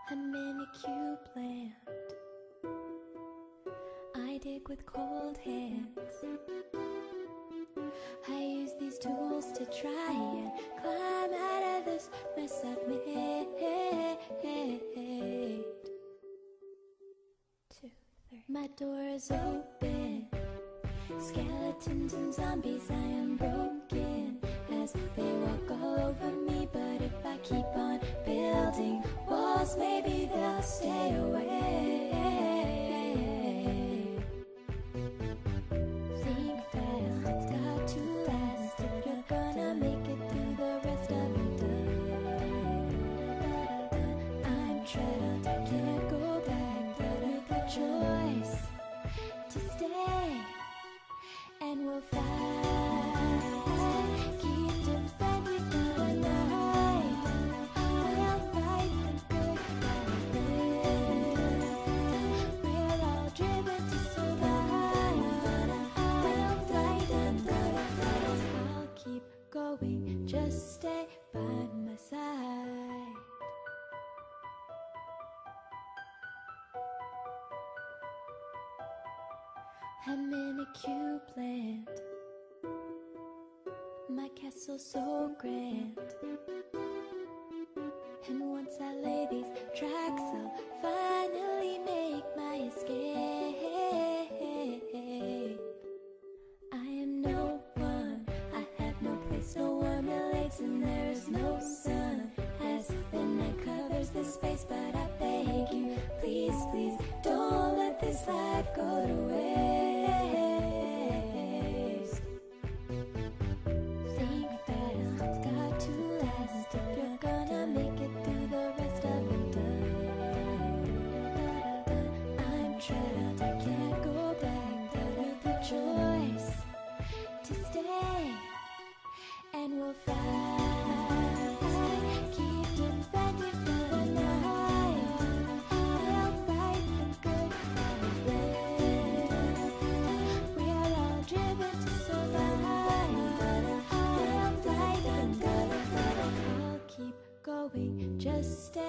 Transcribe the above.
I'm in a cube land. I dig with cold hands. I use these tools to try and climb out of this mess I've made. 2, 3. My door is open. Skeletons and zombies, I am broken as they walk all over me. But if I keep on building walls, maybe they'll stay away. Think fast, it's got to last if you're gonna make it through the rest of the day. I'm trapped, I can't go back, but with the choice to stay. And we'll fight, keep defending the night. We'll fight the good fight. We're all driven to survive. We'll fight and I'll keep going, just stay by my side. I'm in a cube land. My castle's so grand. And once I lay these tracks, I'll finally make my escape. I am no one, I have no place, no warm relates, and there is no sun as the night covers this space. But I beg you, please, please, don't let this life go to waste. Think fast, it's got to last if you're gonna make it through the rest of the day. I'm trapped, I can't go back, but with the choice to stay. And we'll fight, keep defending the night. We'll fight the good fight. We're all driven to survive. We'll fight and I'll keep going, just stay